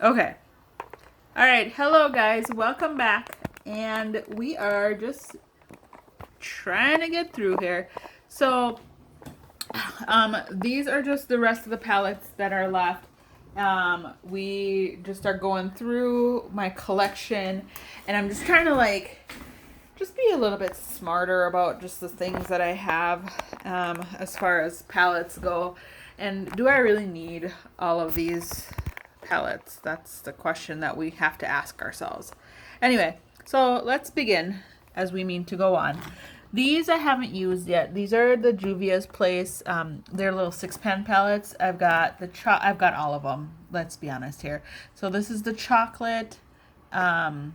Okay. All right. Hello, guys. Welcome back. And we are just trying to get through here. So, these are just the rest of the palettes that are left. We just are going through my collection, and I'm just trying to just be a little bit smarter about just the things that I have as far as palettes go. And do I really need all of these palettes? That's the question that we have to ask ourselves. Anyway, so let's begin as we mean to go on. These I haven't used yet. These are the Juvia's Place. They're little 6-pan palettes. I've got all of them. Let's be honest here. So this is the chocolate, the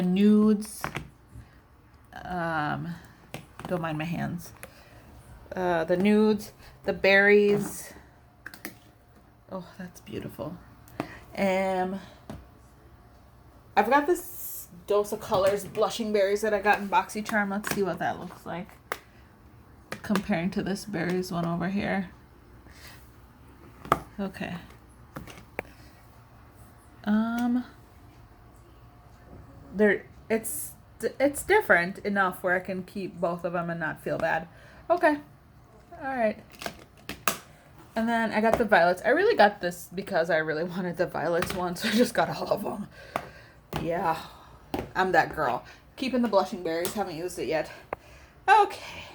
nudes. Don't mind my hands. The nudes, the berries. Oh, that's beautiful. I've got this Dose of Colors blushing berries that I got in BoxyCharm. Let's see what that looks like comparing to this berries one over here. Okay. It's different enough where I can keep both of them and not feel bad. Okay. All right. And then I got the violets. I really got this because I really wanted the violets one, so I just got all of them. Yeah, I'm that girl. Keeping the blushing berries. Haven't used it yet. Okay.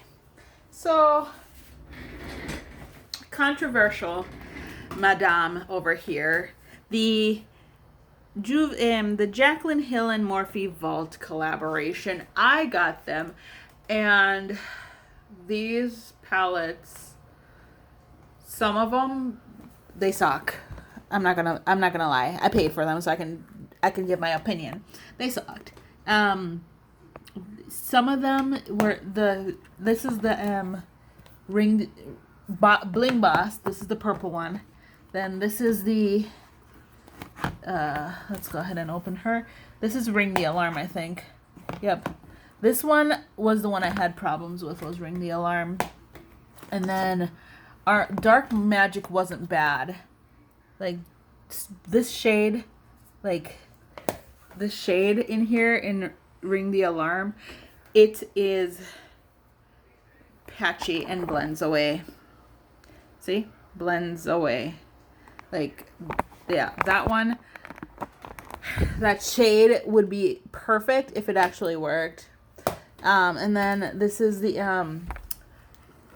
So, controversial Madame over here. The Jaclyn Hill and Morphe Vault collaboration. I got them, and these palettes, some of them, they suck. I'm not gonna lie. I paid for them, so I can give my opinion. They sucked. Some of them were this is the Bling Boss. This is the purple one. Then this is the let's go ahead and open her. This is Ring the Alarm, I think. Yep. This one was the one I had problems with, was Ring the Alarm. And then our Dark Magic wasn't bad. Like this shade in here in Ring the Alarm, it is patchy and blends away. See? Blends away. Yeah, that one, that shade would be perfect if it actually worked. And then this is the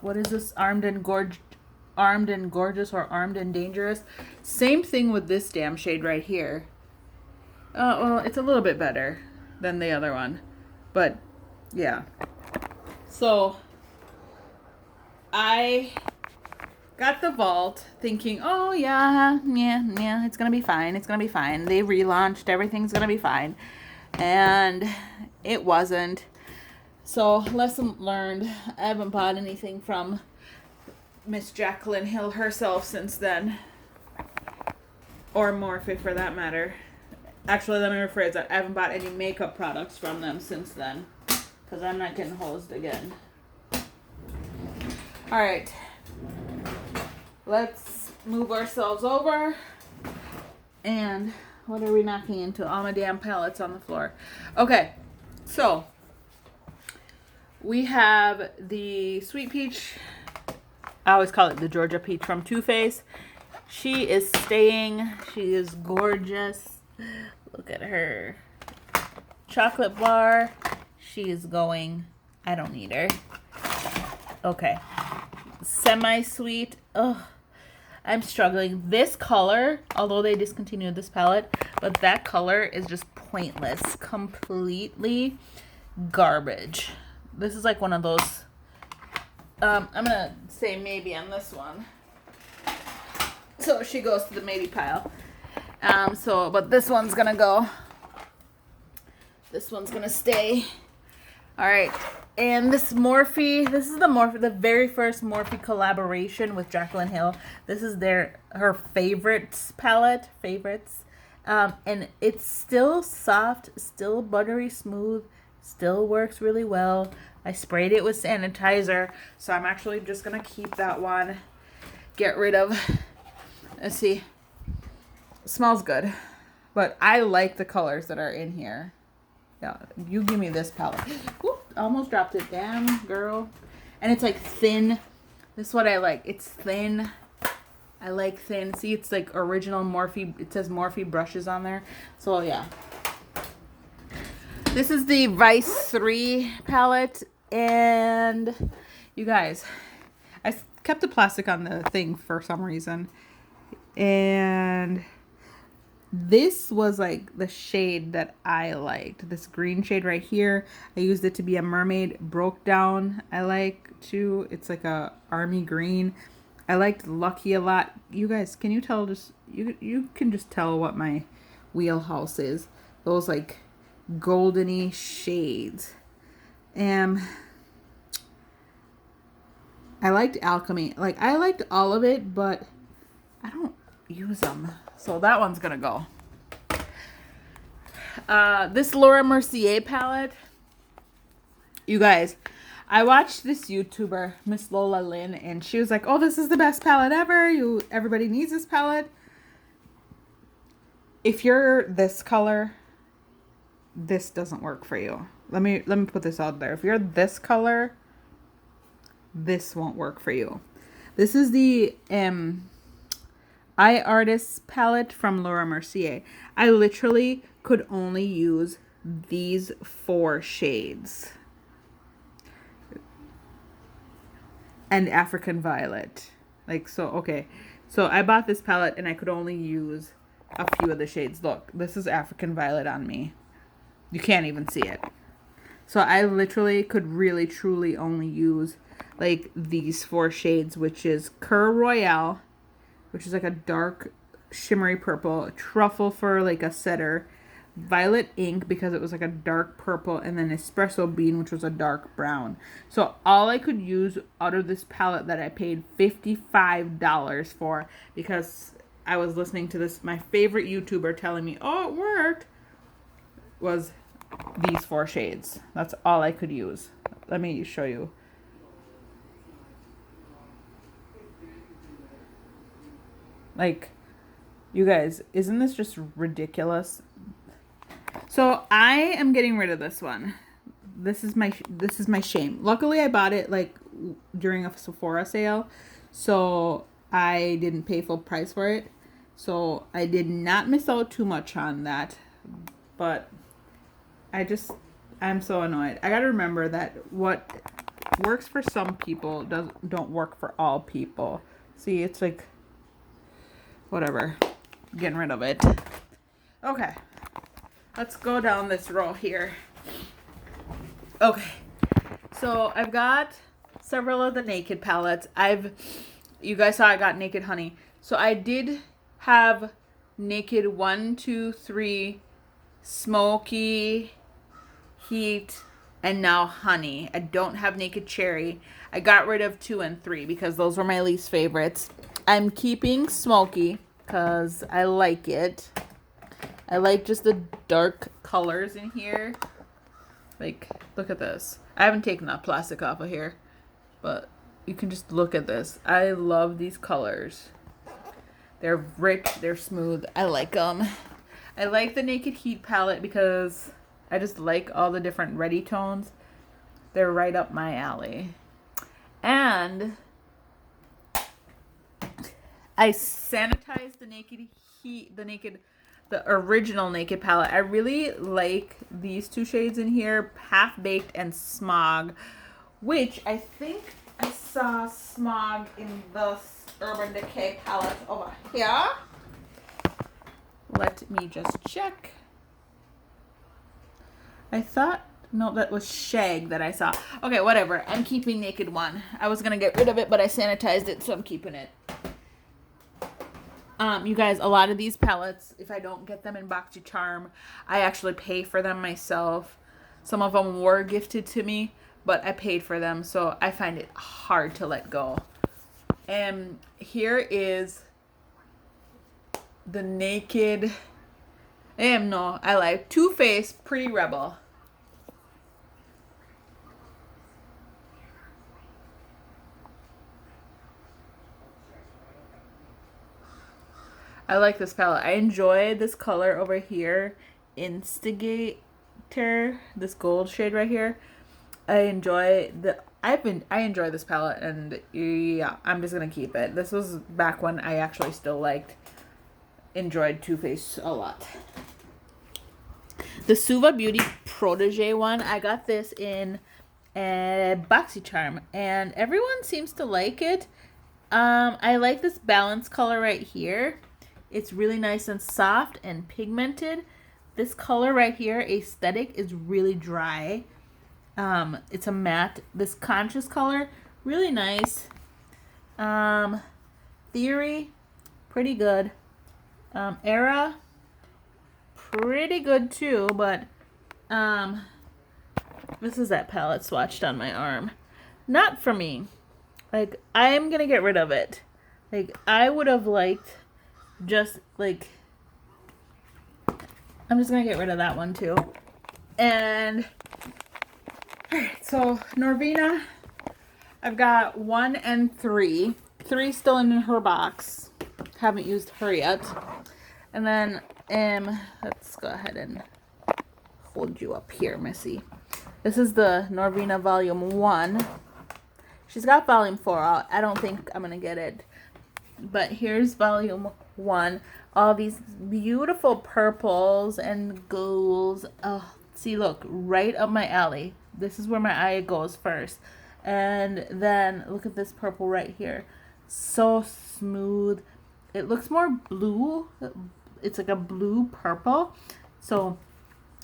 what is this? Armed and Gorgeous or Armed and Dangerous. Same thing with this damn shade right here. Well, it's a little bit better than the other one, but yeah. So I got the Vault thinking, oh yeah, it's gonna be fine. They relaunched, everything's gonna be fine, and it wasn't. So lesson learned. I haven't bought anything from Miss Jaclyn Hill herself since then, or Morphe for that matter. Actually, let me rephrase that. I haven't bought any makeup products from them since then, because I'm not getting hosed again. All right, let's move ourselves over. And what are we knocking into? All my damn palettes on the floor. Okay, so we have the Sweet Peach. I always call it the Georgia Peach from Too Faced. She is staying. She is gorgeous. Look at her. Chocolate bar. She is going. I don't need her. Okay. Semi-sweet. Ugh. I'm struggling. This color, although they discontinued this palette, but that color is just pointless. Completely garbage. This is like one of those. I'm going to say maybe on this one. So she goes to the maybe pile. But this one's going to go. This one's going to stay. All right. And this is the very first Morphe collaboration with Jaclyn Hill. This is her favorites palette. And it's still soft, still buttery smooth, still works really well. I sprayed it with sanitizer, so I'm actually just going to keep that one. Get rid of, let's see. Smells good. But I like the colors that are in here. Yeah, you give me this palette. Whoop, almost dropped it. Damn, girl. And it's like thin. This is what I like. It's thin. I like thin. See, it's like original Morphe. It says Morphe brushes on there. So, yeah. This is the Vice 3 palette. And you guys, I kept the plastic on the thing for some reason. And this was like the shade that I liked. This green shade right here. I used it to be a mermaid. Broke down. I like too. It's like a army green. I liked Lucky a lot. You guys, can you tell just you can just tell what my wheelhouse is. Those like goldeny shades. I liked Alchemy. Like I liked all of it, but I don't use them. So that one's gonna go. This Laura Mercier palette. You guys, I watched this YouTuber, Miss Lola Lynn, and she was like, "Oh, this is the best palette ever. Everybody needs this palette." If you're this color, this doesn't work for you. Let me put this out there. If you're this color, this won't work for you. This is the iArtist palette from Laura Mercier. I literally could only use these 4 shades. And African Violet. Like, so, okay. So I bought this palette and I could only use a few of the shades. Look, this is African Violet on me. You can't even see it. So I literally could really, truly only use like these 4 shades, which is Cur Royale, which is like a dark shimmery purple, Truffle for like a setter, Violet Ink because it was like a dark purple, and then Espresso Bean, which was a dark brown. So all I could use out of this palette that I paid $55 for, because I was listening to this, my favorite YouTuber telling me, oh, it worked, was these 4 shades. That's all I could use. Let me show you. Like, you guys, isn't this just ridiculous? So I am getting rid of this one. This is my shame. Luckily, I bought it like during a Sephora sale, so I didn't pay full price for it. So I did not miss out too much on that. But I'm so annoyed. I gotta remember that what works for some people don't work for all people. See, it's like whatever. Getting rid of it. Okay. Let's go down this row here. Okay. So I've got several of the Naked palettes. You guys saw I got Naked Honey. So I did have Naked 1, 2, 3, Smoky, Heat, and now Honey. I don't have Naked Cherry. I got rid of 2 and 3 because those were my least favorites. I'm keeping Smoky because I like it. I like just the dark colors in here. Like, look at this. I haven't taken that plastic off of here, but you can just look at this. I love these colors. They're rich, they're smooth. I like them. I like the Naked Heat palette because I just like all the different ready tones. They're right up my alley. And I sanitized the Naked Heat, the original Naked palette. I really like these 2 shades in here, Half Baked and Smog, which I think I saw Smog in the Urban Decay palette over here. Let me just check. I thought, no, that was Shag that I saw. Okay, whatever. I'm keeping Naked 1. I was going to get rid of it, but I sanitized it, so I'm keeping it. You guys, a lot of these palettes, if I don't get them in BoxyCharm, I actually pay for them myself. Some of them were gifted to me, but I paid for them, so I find it hard to let go. And here is the Naked, I like Too Faced Pretty Rebel. I like this palette. I enjoy this color over here, Instigator, this gold shade right here. I enjoy this palette, and yeah, I'm just gonna keep it. This was back when I actually still enjoyed Too Faced a lot. The Suva Beauty Protege one, I got this in a BoxyCharm, and everyone seems to like it. I like this balance color right here. It's really nice and soft and pigmented. This color right here, Aesthetic, is really dry. It's a matte. This Conscious color, really nice. Theory, pretty good. Era, pretty good too, but this is that palette swatched on my arm. Not for me. Like, I'm gonna get rid of it. Like, I would have liked just, like, I'm just gonna get rid of that one too. And, alright, so Norvina, I've got 1 and 3. 3 still in her box. Haven't used her yet. And then, let's go ahead and hold you up here, Missy. This is the Norvina Volume 1. She's got Volume 4. I don't think I'm going to get it. But here's Volume 1. All these beautiful purples and golds. Oh, see, look, right up my alley. This is where my eye goes first. And then look at this purple right here. So smooth. It looks more blue. It's like a blue purple. So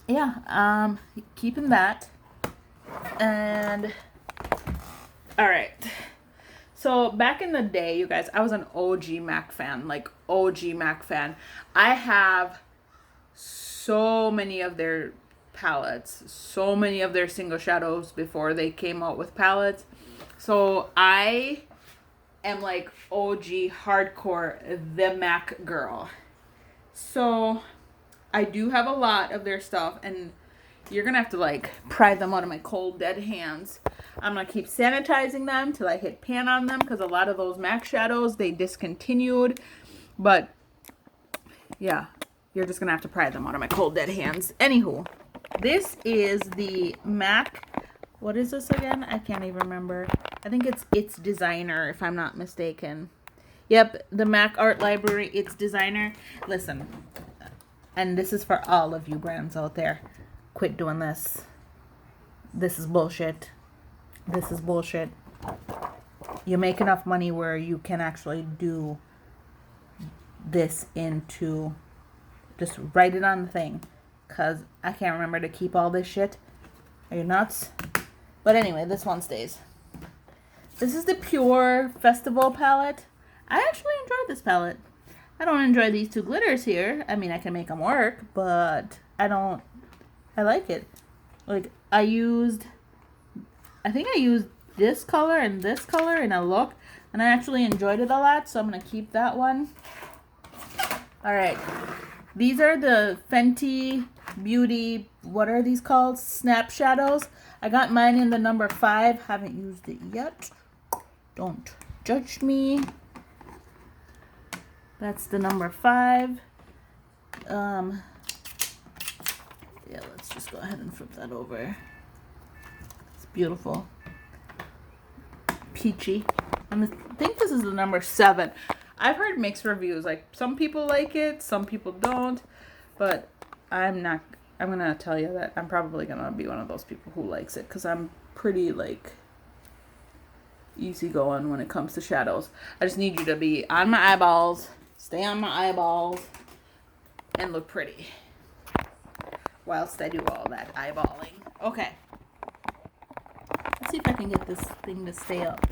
yeah, keeping that. And all right. So back in the day, you guys, I was an OG MAC fan, like OG MAC fan. I have so many of their palettes, so many of their single shadows before they came out with palettes. So I am like OG hardcore the MAC girl. So I do have a lot of their stuff, and you're gonna have to like pry them out of my cold dead hands. I'm gonna keep sanitizing them till I hit pan on them, because a lot of those MAC shadows they discontinued. But yeah, you're just gonna have to pry them out of my cold dead hands. Anywho, this is the MAC. What is this again? I can't even remember. I think it's Designer, if I'm not mistaken. Yep, the MAC Art Library, it's Designer. Listen, and this is for all of you brands out there. Quit doing this. This is bullshit. This is bullshit. You make enough money where you can actually do this into, just write it on the thing. Because I can't remember to keep all this shit. Are you nuts? But anyway, this one stays. This is the Pure Festival palette. I actually enjoyed this palette. I don't enjoy these two glitters here. I mean, I can make them work, but I like it. Like, I think I used this color and this color in a look, and I actually enjoyed it a lot, so I'm going to keep that one. Alright, these are the Fenty Beauty, what are these called? Snap Shadows. I got mine in the number 5. Haven't used it yet. Don't judge me. That's the number 5. Yeah, let's just go ahead and flip that over. It's beautiful. Peachy. And I think this is the number 7. I've heard mixed reviews. Like, some people like it, some people don't. But I'm going to tell you that I'm probably going to be one of those people who likes it. Because I'm pretty, like, easygoing when it comes to shadows. I just need you to be on my eyeballs. Stay on my eyeballs. And look pretty. Whilst I do all that eyeballing. Okay. Let's see if I can get this thing to stay up.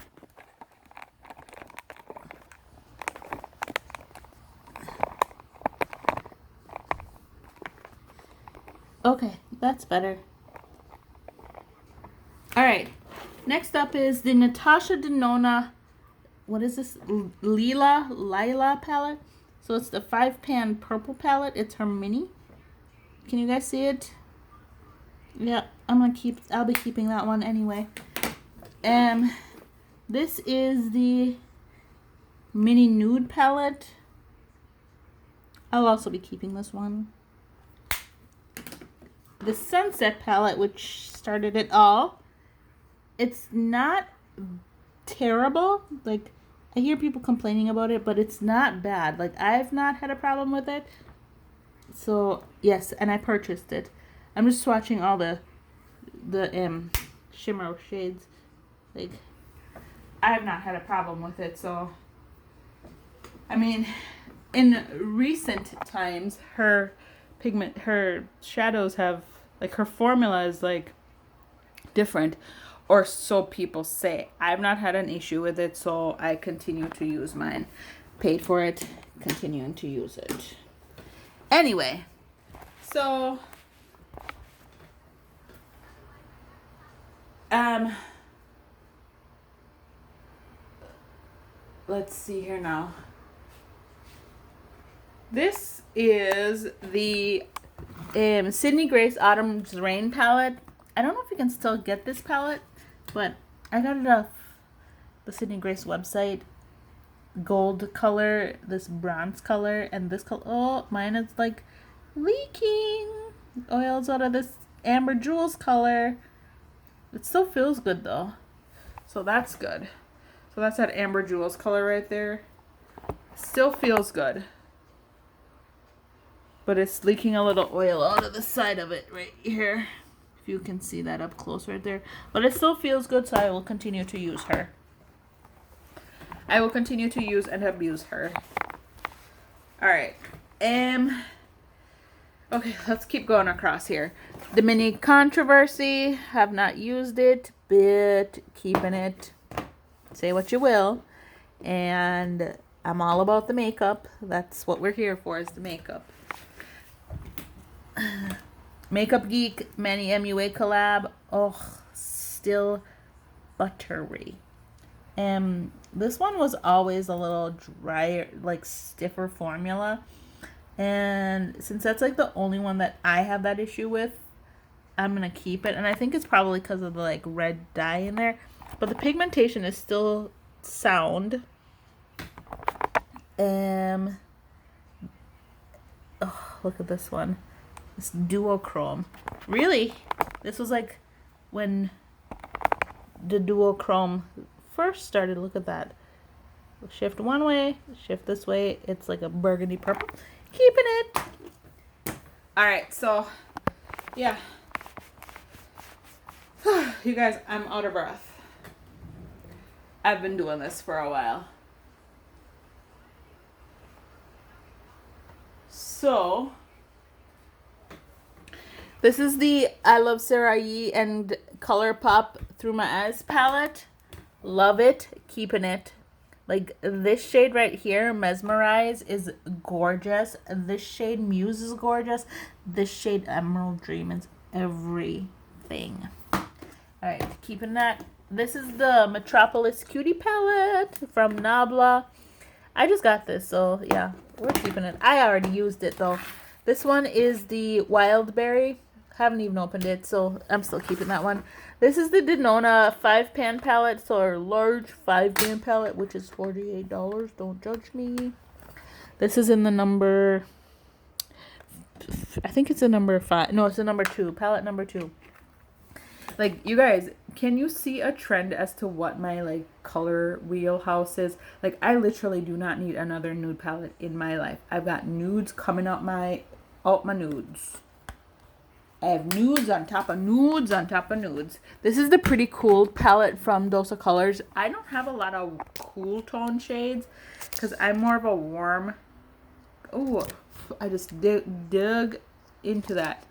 Okay, that's better. Alright. Next up is the Natasha Denona, what is this? Lila palette. So it's the 5-pan purple palette. It's her mini. Can you guys see it? Yeah, I'll be keeping that one anyway. This is the mini nude palette. I'll also be keeping this one. The Sunset palette, which started it all. It's not terrible. Like, I hear people complaining about it, but it's not bad. Like, I've not had a problem with it. So, yes, and I purchased it. I'm just swatching all the shimmer shades. Like, I've not had a problem with it, so I mean, in recent times her shadows have, like, her formula is like different, or so people say. I've not had an issue with it, so I continue to use mine. Paid for it, continuing to use it. Anyway, so let's see here now. This is the Sydney Grace Autumn's Rain palette. I don't know if you can still get this palette, but I got it off the Sydney Grace website. Gold color, this bronze color, and this color. Oh, mine is like leaking oils out of this Amber Jewels color. It still feels good though, so that's good. So that's that Amber Jewels color right there. Still feels good, but it's leaking a little oil out of the side of it right here. If you can see that up close right there. But it still feels good, so I will continue to use her. I will continue to use and abuse her. Alright. Okay, let's keep going across here. The Mini Controversy. Have not used it, but keeping it. Say what you will. And I'm all about the makeup. That's what we're here for, is the makeup. Makeup Geek Manny MUA collab. Oh, still buttery. This one was always a little drier, like stiffer formula. And since that's like the only one that I have that issue with, I'm going to keep it. And I think it's probably because of the like red dye in there. But the pigmentation is still sound. Oh, look at this one. This duochrome. Really? This was like when the duochrome first started. Look at that. Shift one way, shift this way. It's like a burgundy purple. Keeping it. Alright, so yeah. You guys, I'm out of breath. I've been doing this for a while. So this is the I Love Sarai and ColourPop Through My Eyes palette. Love it. Keeping it. Like, this shade right here, Mesmerize, is gorgeous. This shade, Muse, is gorgeous. This shade, Emerald Dream, is everything. Alright, keeping that. This is the Metropolis Cutie palette from Nabla. I just got this, so yeah, we're keeping it. I already used it, though. This one is the Wildberry. Haven't even opened it, so I'm still keeping that one. This is the Denona 5-pan palette, so a large 5-pan palette, which is $48. Don't judge me. This is in the number, I think it's a number 5. No, it's a number 2. Palette number 2. Like, you guys, can you see a trend as to what my, like, color wheelhouse is? Like, I literally do not need another nude palette in my life. I've got nudes coming out my nudes. I have nudes on top of nudes on top of nudes. This is the Pretty Cool palette from Dose of Colors. I don't have a lot of cool tone shades because I'm more of a warm. Oh, I just dug into that.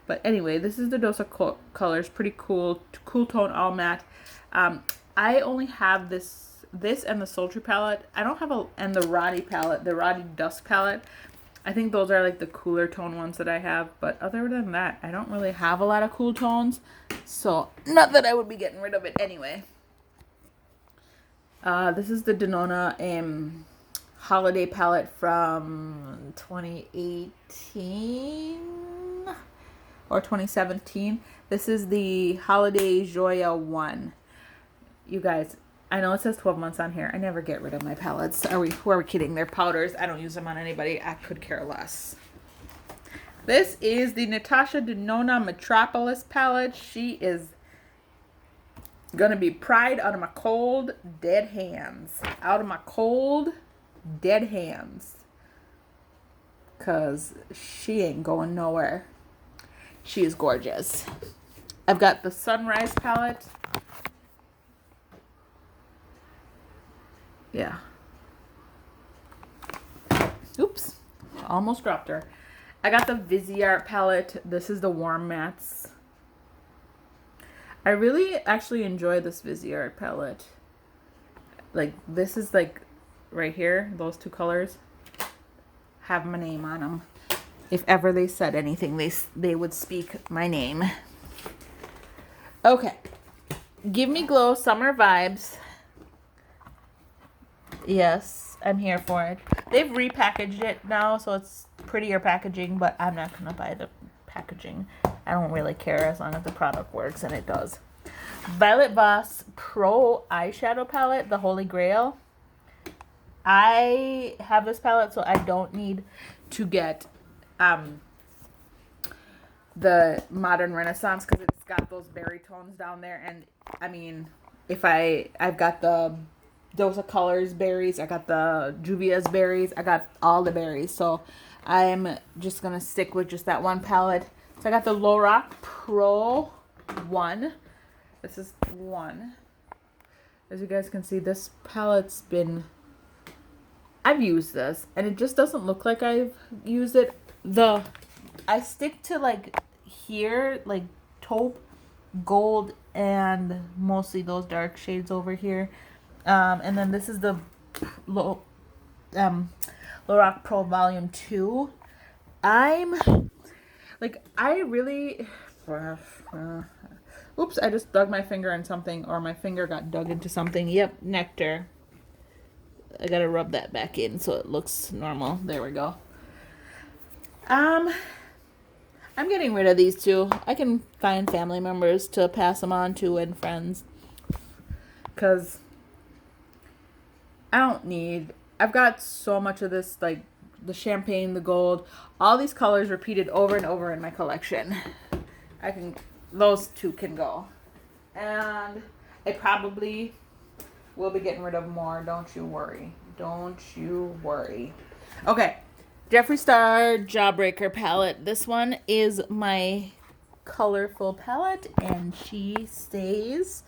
But anyway, this is the Dose of Colors. Pretty cool tone, all matte. I only have this and the Sultry palette. I don't have and the Roddy palette, the Roddy Dusk palette. I think those are like the cooler tone ones that I have. But other than that, I don't really have a lot of cool tones. So, not that I would be getting rid of it anyway. This is the Denona holiday palette from 2018 or 2017. This is the Holiday Joya 1. You guys, I know it says 12 months on here. I never get rid of my palettes. Who are we kidding? They're powders. I don't use them on anybody. I could care less. This is the Natasha Denona Metropolis palette. She is gonna be pried out of my cold, dead hands. Out of my cold, dead hands. Because she ain't going nowhere. She is gorgeous. I've got the Sunrise palette. Yeah. Oops. Almost dropped her. I got the Viseart palette. This is the Warm Mattes. I really actually enjoy this Viseart palette. Like, this is like right here. Those two colors have my name on them. If ever they said anything, they would speak my name. Okay. Give Me Glow Summer Vibes. Yes, I'm here for it. They've repackaged it now, so it's prettier packaging, but I'm not going to buy the packaging. I don't really care as long as the product works, and it does. Violet Voss Pro Eyeshadow Palette, the Holy Grail. I have this palette, so I don't need to get the Modern Renaissance because it's got those berry tones down there. And, I mean, I've got the Dose of Colors berries. I got the Juvia's berries. I got all the berries. So I'm just going to stick with just that one palette. So I got the Lorac Pro 1. This is 1. As you guys can see, this palette's been... I've used this. And it just doesn't look like I've used it. I stick to like here, like taupe, gold, and mostly those dark shades over here. And then this is the Lorac Pro Volume 2. I really... Oops, I just dug my finger in something, or my finger got dug into something. Yep, nectar. I gotta rub that back in so it looks normal. There we go. I'm getting rid of these two. I can find family members to pass them on to and friends. Because I've got so much of this, like the champagne, the gold, all these colors repeated over and over in my collection. Those two can go. And I probably will be getting rid of more. Don't you worry. Don't you worry. Okay. Jeffree Star Jawbreaker palette. This one is my colorful palette, and she stays.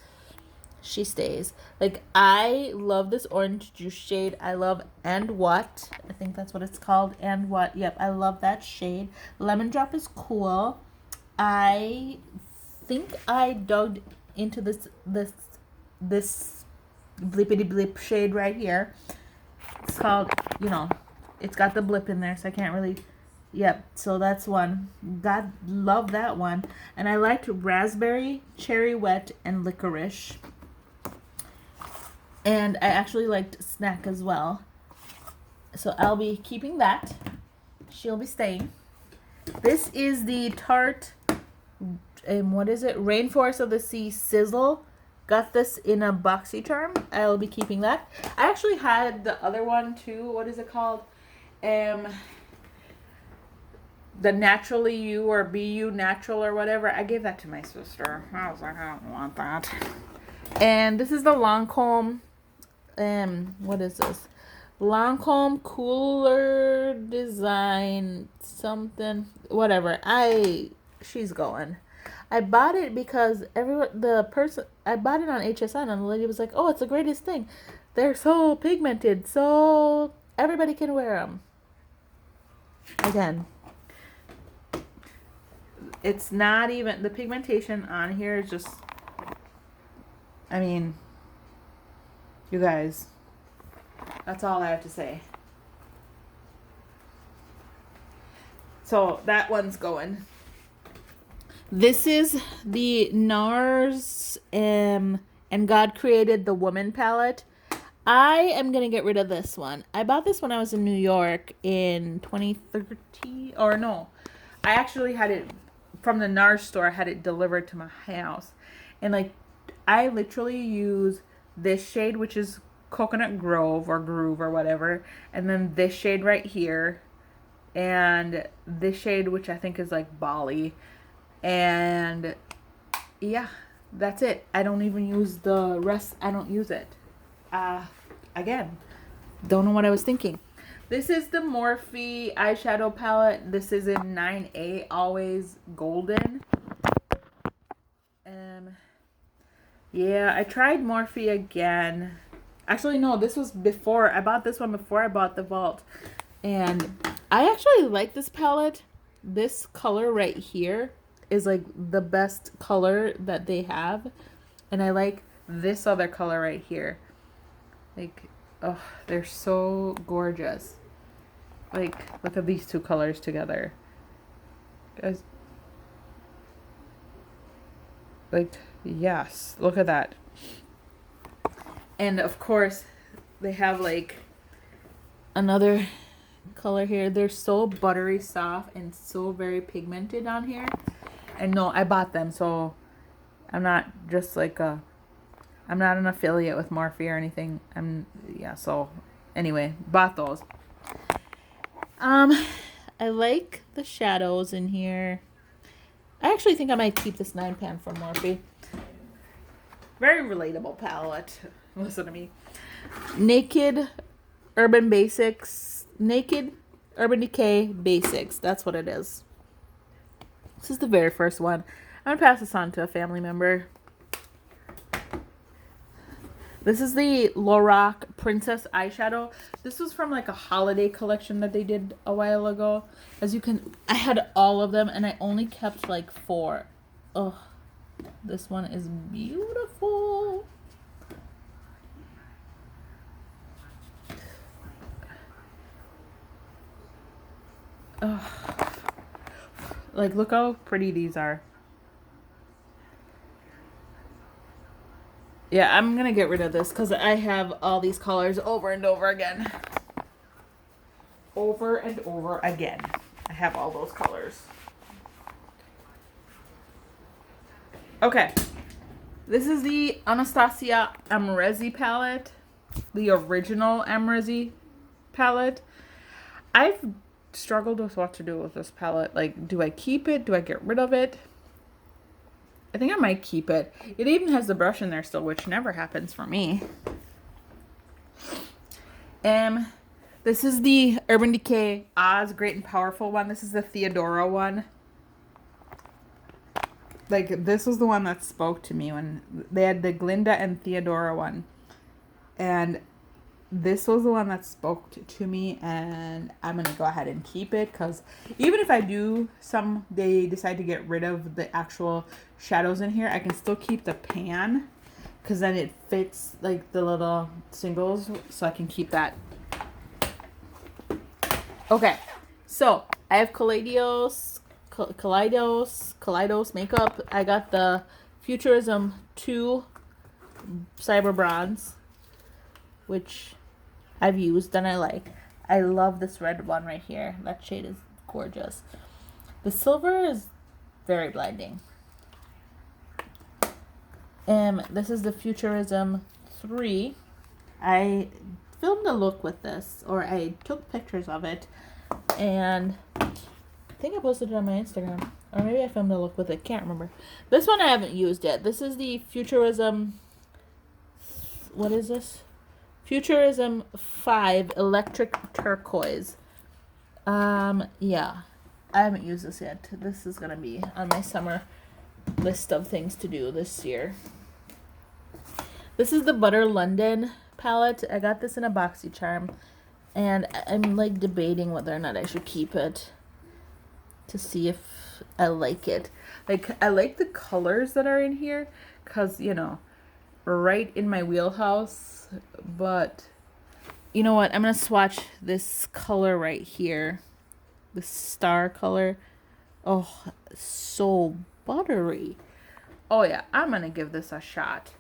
She stays. Like, I love this orange juice shade. I love And What. I think that's what it's called. And What. Yep, I love that shade. Lemon Drop is cool. I think I dug into this blippity blip shade right here. It's called, it's got the blip in there, so I can't really... Yep, so that's one. God, love that one. And I liked Raspberry, Cherry Wet, and Licorice. And I actually liked Snack as well. So I'll be keeping that. She'll be staying. This is the Tarte, what is it? Rainforest of the Sea Sizzle. Got this in a BoxyCharm. I'll be keeping that. I actually had the other one too. What is it called? The Naturally You or Be You Natural or whatever. I gave that to my sister. I was like, I don't want that. And this is the Lancome. What is this? Lancome Cooler Design something. Whatever. She's going. I bought it because I bought it on HSN, and the lady was like, "Oh, it's the greatest thing. They're so pigmented, so everybody can wear them." Again, it's not even, the pigmentation on here is just, I mean, you guys, that's all I have to say. So that one's going. This is the NARS and God Created the Woman palette. I am going to get rid of this one. I bought this when I was in New York in 2013. Or no, I actually had it from the NARS store. I had it delivered to my house. And like, I literally use this shade, which is Coconut Grove or Groove or whatever, and then this shade right here, and this shade, which I think is like Bali, and yeah, that's it. I don't even use the rest. I don't use it. Again, don't know what I was thinking. This is the Morphe eyeshadow palette. This is in 9A, always golden. Yeah, I tried Morphe again. Actually, no, this was before. I bought this one before I bought the Vault. And I actually like this palette. This color right here is like the best color that they have. And I like this other color right here. Like, oh, they're so gorgeous. Like, look at these two colors together. Guys. Like, yes, look at that. And of course, they have like another color here. They're so buttery soft and so very pigmented on here. And no, I bought them, so I'm not just like I'm not an affiliate with Morphe or anything. So anyway, bought those. I like the shadows in here. I actually think I might keep this 9 pan from Morphe. Very relatable palette. Listen to me. Naked Urban Basics. Naked Urban Decay Basics. That's what it is. This is the very first one. I'm going to pass this on to a family member. This is the Lorac Princess eyeshadow. This was from like a holiday collection that they did a while ago. As you can, I had all of them and I only kept like 4. Oh, this one is beautiful. Oh, like look how pretty these are. Yeah, I'm going to get rid of this because I have all these colors over and over again. Over and over again. I have all those colors. Okay. This is the Anastasia Amrezy palette. The original Amrezy palette. I've struggled with what to do with this palette. Like, do I keep it? Do I get rid of it? I think I might keep it. It even has the brush in there still, which never happens for me. This is the Urban Decay Oz Great and Powerful one. This is the Theodora one. Like, this was the one that spoke to me when they had the Glinda and Theodora one. And this was the one that spoke to me, and I'm going to go ahead and keep it because even if I do someday decide to get rid of the actual shadows in here, I can still keep the pan because then it fits like the little singles, so I can keep that. Okay, so I have Kaleidos makeup. I got the Futurism 2 Cyber Bronze, which I've used and I like. I love this red one right here. That shade is gorgeous. The silver is very blinding. This is the Futurism 3. I filmed a look with this, or I took pictures of it, and I think I posted it on my Instagram. Or maybe I filmed a look with it. Can't remember. This one I haven't used yet. This is the Futurism... What is this? Futurism 5 Electric Turquoise. Yeah. I haven't used this yet. This is going to be on my summer list of things to do this year. This is the Butter London palette. I got this in a BoxyCharm. And I'm like debating whether or not I should keep it to see if I like it. Like, I like the colors that are in here because, you know, right in my wheelhouse. But you know what? I'm going to swatch this color right here. The star color. Oh, so buttery. Oh, yeah. I'm going to give this a shot.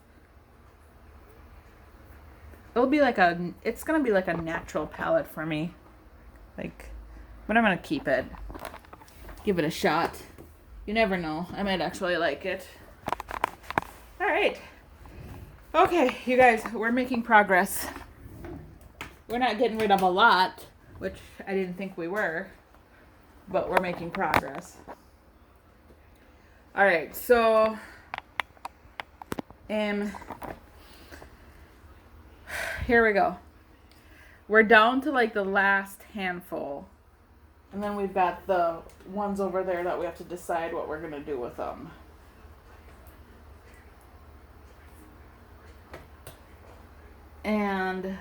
It'll be like it's going to be like a natural palette for me. Like, but I'm going to keep it. Give it a shot. You never know. I might actually like it. All right. Okay, you guys, we're making progress. We're not getting rid of a lot, which I didn't think we were, but we're making progress. All right, so here we go. We're down to like the last handful. And then we've got the ones over there that we have to decide what we're going to do with them. And,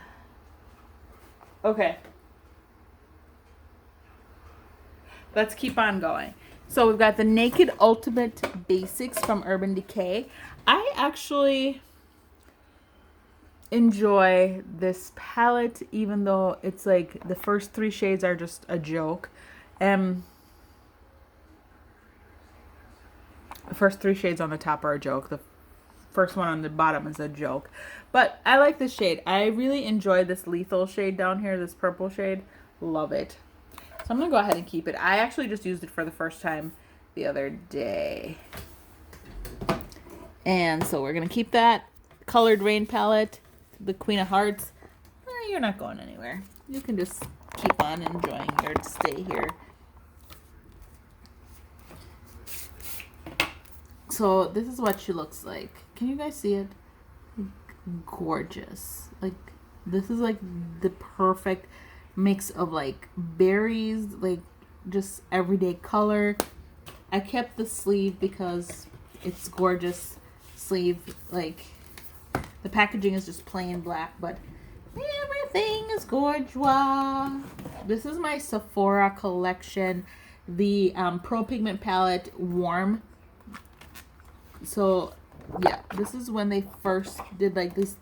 okay. Let's keep on going. So we've got the Naked Ultimate Basics from Urban Decay. I actually enjoy this palette, even though it's like the first 3 shades are just a joke. The first 3 shades on the top are a joke. The first one on the bottom is a joke. But I like this shade. I really enjoy this Lethal shade down here, this purple shade. Love it. So I'm going to go ahead and keep it. I actually just used it for the first time the other day. And so we're going to keep that Colored Rain palette, the Queen of Hearts. You're not going anywhere. You can just keep on enjoying your stay here. So this is what she looks like. Can you guys see it? Gorgeous. Like, this is like the perfect mix of like berries, like just everyday color. I kept the sleeve because it's gorgeous sleeve. Like, the packaging is just plain black, but everything is gorgeous. This is my Sephora collection, the Pro Pigment palette Warm. So yeah, this is when they first did like this.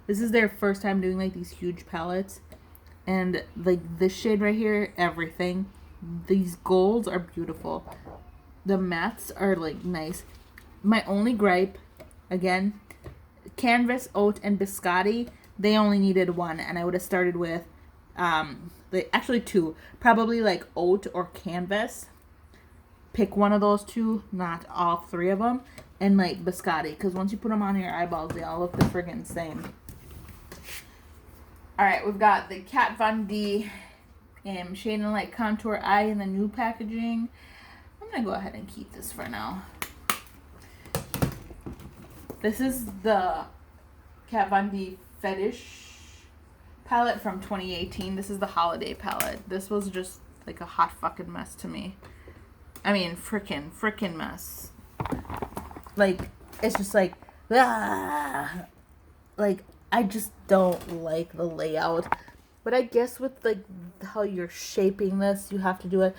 This is their first time doing like these huge palettes. And like this shade right here, everything. These golds are beautiful. The mattes are like nice. My only gripe, again, Canvas, Oat, and Biscotti, they only needed 1. And I would have started with, actually 2. Probably like Oat or Canvas. Pick one of those 2, not all 3 of them. And like Biscotti, because once you put them on your eyeballs, they all look the friggin' same. Alright, we've got the Kat Von D Shade and Light Contour Eye in the new packaging. I'm going to go ahead and keep this for now. This is the Kat Von D Fetish palette from 2018. This is the holiday palette. This was just like a hot fucking mess to me. I mean, frickin' mess. Like, it's just like, ah! Like, I just don't like the layout. But I guess with, like, how you're shaping this, you have to do it.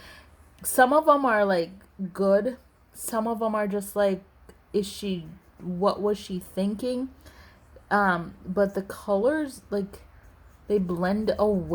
Some of them are, like, good. Some of them are just, like, what was she thinking? But the colors, like, they blend away.